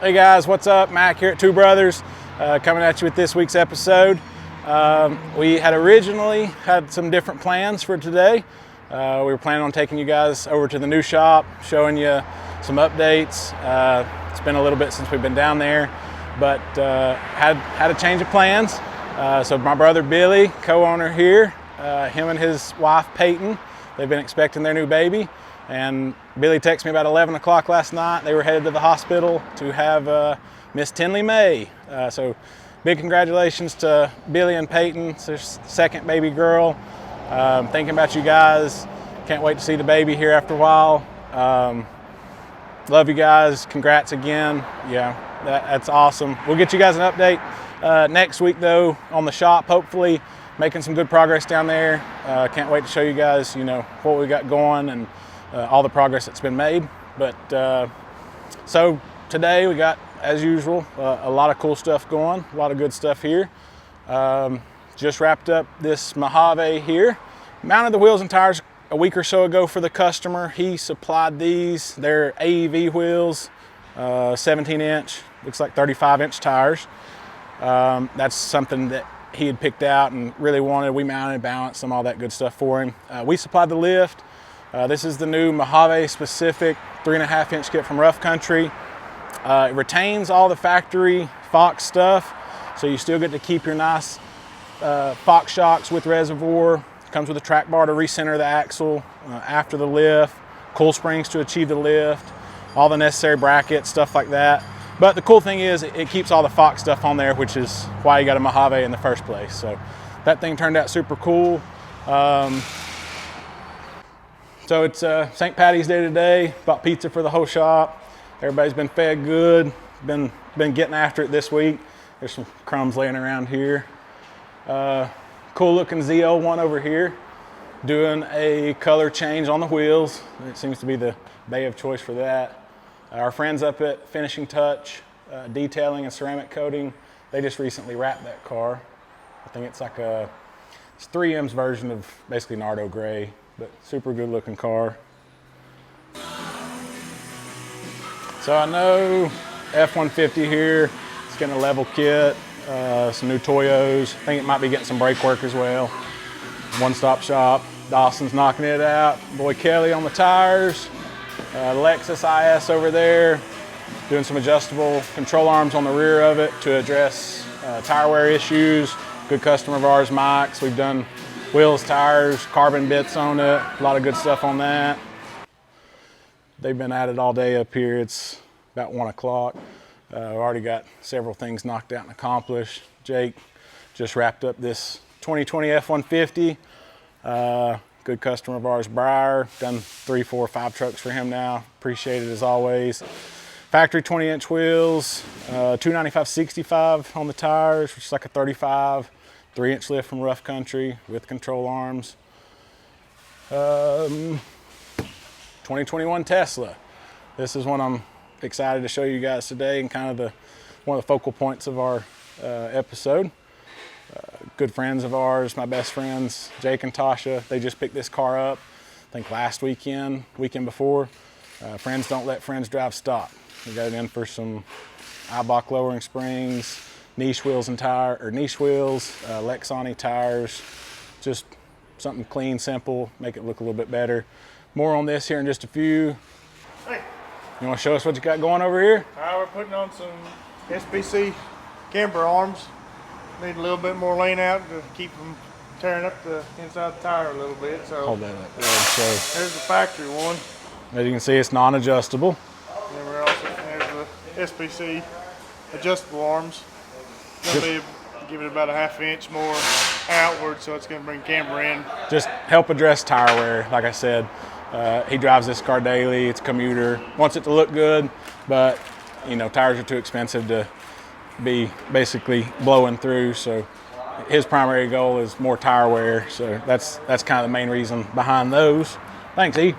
Hey guys, what's up? Mac here at Two Brothers, coming at you with this week's episode. We had originally had some different plans for today. We were planning on taking you guys over to the new shop, showing you some updates. It's been a little bit since we've been down there, but had a change of plans. So my brother Billy, co-owner here, him and his wife Peyton, they've been expecting their new baby. And Billy texted me about 11 o'clock last night. They were headed to the hospital to have Miss Tinley May. So big congratulations to Billy and Peyton. It's their second baby girl. Thinking about you guys. Can't wait to see the baby here after a while. Love you guys. Congrats again. Yeah, that's awesome. We'll get you guys an update next week though on the shop, hopefully. Making some good progress down there. Can't wait to show you guys, what we got going and all the progress that's been made. But so today we got, as usual, a lot of cool stuff going, a lot of good stuff here. Just wrapped up this Mojave here. Mounted the wheels and tires a week or so ago for the customer. He supplied these. They're AEV wheels, 17-inch, looks like 35-inch tires. That's something that he had picked out and really wanted. We mounted, balanced them, all that good stuff for him. We supplied the lift. This is the new Mojave specific 3.5-inch kit from Rough Country. It retains all the factory Fox stuff, so you still get to keep your nice Fox shocks with reservoir. Comes with a track bar to recenter the axle after the lift, coil springs to achieve the lift, all the necessary brackets, stuff like that. But the cool thing is it keeps all the Fox stuff on there, which is why you got a Mojave in the first place. So that thing turned out super cool. So it's St. Patty's Day today. Bought pizza for the whole shop. Everybody's been fed good. Been getting after it this week. There's some crumbs laying around here. Cool looking ZL1 over here. Doing a color change on the wheels. It seems to be the bay of choice for that. Our friends up at Finishing Touch, Detailing and Ceramic Coating, they just recently wrapped that car. I think it's like it's 3M's version of basically Nardo Gray. But super good looking car. So I know F-150 here, it's getting a level kit, some new Toyos. I think it might be getting some brake work as well. One-stop shop. Dawson's knocking it out. Boy Kelly on the tires. Lexus IS over there, doing some adjustable control arms on the rear of it to address tire wear issues. Good customer of ours, Mike's. We've done wheels, tires, carbon bits on it, a lot of good stuff on that. They've been at it all day up here. It's about 1 o'clock. We've already got several things knocked out and accomplished. Jake just wrapped up this 2020 F-150. Good customer of ours, Briar. Done 3, 4, 5 trucks for him now. Appreciate it as always. Factory 20-inch wheels, 295/65 on the tires, which is like a 35. 3-inch lift from Rough Country with control arms. 2021 Tesla. This is one I'm excited to show you guys today and kind of one of the focal points of our episode. Good friends of ours, my best friends, Jake and Tasha, they just picked this car up, I think last weekend before. Friends don't let friends drive stock. We got it in for some Eibach lowering springs, niche wheels, Lexani tires, just something clean, simple, make it look a little bit better. More on this here in just a few. Hey. You want to show us what you got going over here? We're putting on some SPC camber arms. Need a little bit more lean out to keep them tearing up the inside of the tire a little bit. So hold that up there. So there's the factory one. As you can see, it's non-adjustable. And then there's the SPC adjustable arms. Gonna be give it about a 1/2 inch more outward, so it's gonna bring camber in. Just help address tire wear, like I said. He drives this car daily. It's a commuter. Wants it to look good, but tires are too expensive to be basically blowing through. So his primary goal is more tire wear. So that's kind of the main reason behind those. Thanks, E.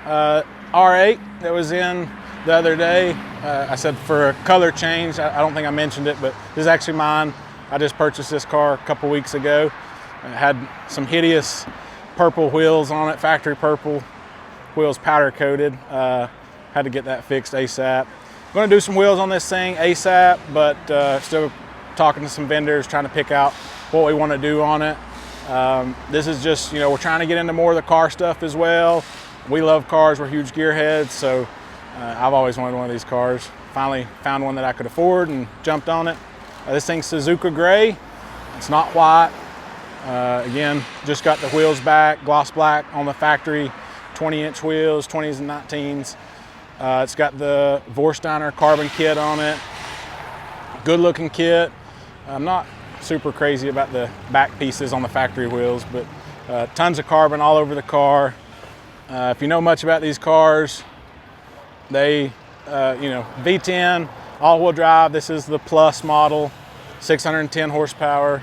R8 that was in the other day. I said for a color change, I don't think I mentioned it, but this is actually mine. I just purchased this car a couple weeks ago. It had some hideous purple wheels on it, factory purple wheels, powder coated. Had to get that fixed ASAP. going to do some wheels on this thing ASAP, but still talking to some vendors, trying to pick out what we want to do on it. This is just, you know, we're trying to get into more of the car stuff as well. We love cars, we're huge gearheads, so I've always wanted one of these cars. Finally found one that I could afford and jumped on it. This thing's Suzuka gray, it's not white. Again, just got the wheels back, gloss black on the factory, 20-inch wheels, 20s and 19s. It's got the Vorsteiner carbon kit on it. Good looking kit. I'm not super crazy about the back pieces on the factory wheels, but tons of carbon all over the car. If you know much about these cars, they, you know, V10, all-wheel drive. This is the Plus model, 610 horsepower.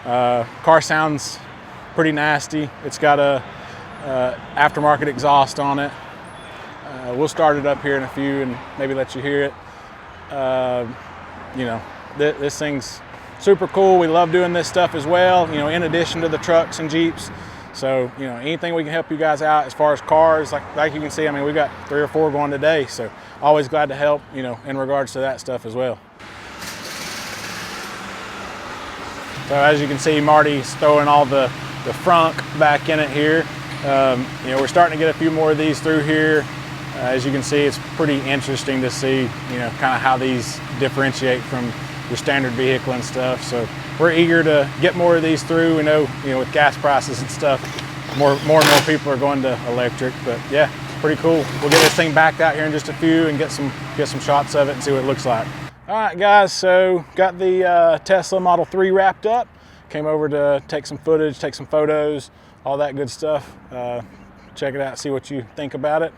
Car sounds pretty nasty. It's got a aftermarket exhaust on it. We'll start it up here in a few and maybe let you hear it. You know, this thing's super cool. We love doing this stuff as well, you know, in addition to the trucks and Jeeps. So, you know, anything we can help you guys out as far as cars, like you can see, I mean, we've got 3 or 4 going today. So always glad to help, you know, in regards to that stuff as well. So as you can see, Marty's throwing all the frunk back in it here. You know, we're starting to get a few more of these through here. As you can see, it's pretty interesting to see, you know, kind of how these differentiate from your standard vehicle and stuff. So we're eager to get more of these through. We know, you know, with gas prices and stuff, more and more people are going to electric. But yeah, it's pretty cool. We'll get this thing back out here in just a few and get some shots of it and see what it looks like. All right, guys. So got the Tesla Model 3 wrapped up. Came over to take some footage, take some photos, all that good stuff. Check it out, see what you think about it.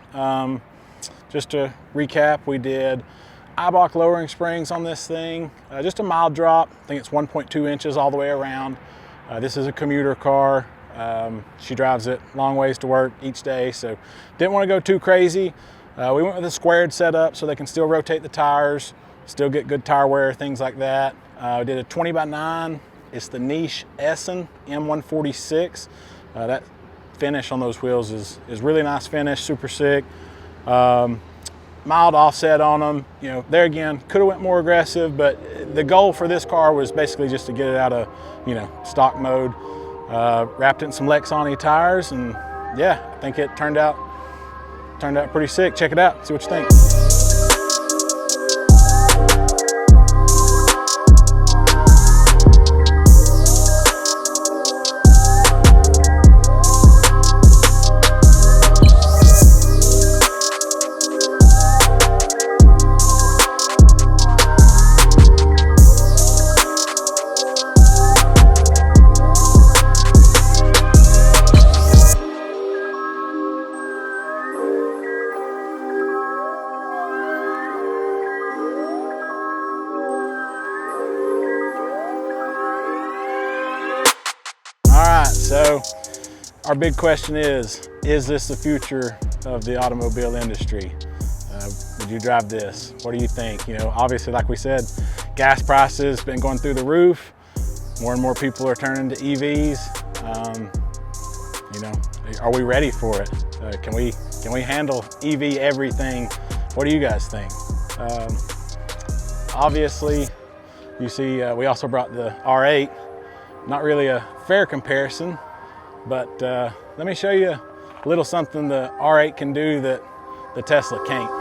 Just to recap, we did Eibach lowering springs on this thing, just a mild drop. I think it's 1.2 inches all the way around. This is a commuter car. She drives it long ways to work each day, so didn't want to go too crazy. We went with a squared setup so they can still rotate the tires, still get good tire wear, things like that. We did a 20x9. It's the Niche Essen M146. That finish on those wheels is really nice finish, super sick. Mild offset on them. You know, there again, could have went more aggressive, but the goal for this car was basically just to get it out of, you know, stock mode. Wrapped it in some Lexani tires, and yeah, I think it turned out pretty sick. Check it out, see what you think. So our big question is this the future of the automobile industry? Would you drive this? What do you think? You know, obviously, like we said, gas prices been going through the roof. More and more people are turning to EVs. You know, are we ready for it? Can we handle EV everything? What do you guys think? Obviously, you see, we also brought the R8. Not really a fair comparison, but let me show you a little something the R8 can do that the Tesla can't.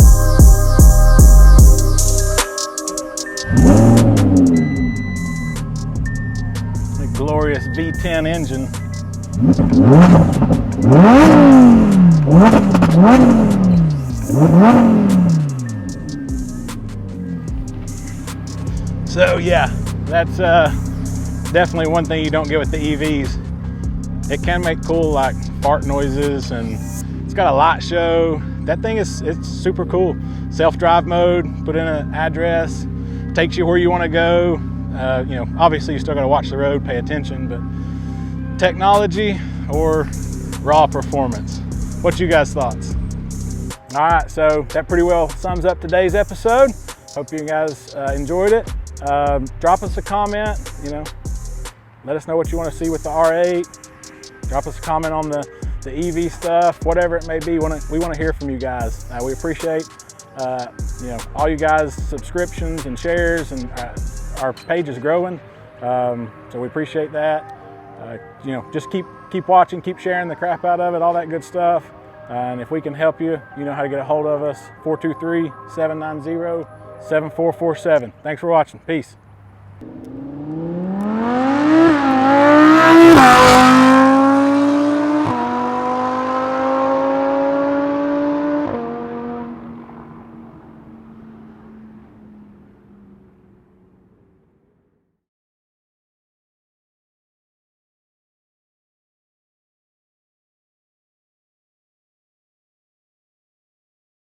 The glorious V10 engine. So yeah, that's definitely one thing you don't get with the EVs. It can make cool like fart noises, and it's got a light show. That thing it's super cool. Self-drive mode, put in an address, takes you where you want to go. You know, obviously you still got to watch the road, pay attention, but technology or raw performance. What's you guys' thoughts? All right, so that pretty well sums up today's episode. Hope you guys enjoyed it. Drop us a comment, you know, let us know what you want to see with the R8. Drop us a comment on the EV stuff, whatever it may be. We want to hear from you guys. We appreciate You know, all you guys subscriptions and shares, and our page is growing. So we appreciate that. You know, just keep watching, keep sharing the crap out of it, all that good stuff. And if we can help you, you know how to get a hold of us, 423-790-7447. Thanks for watching. Peace.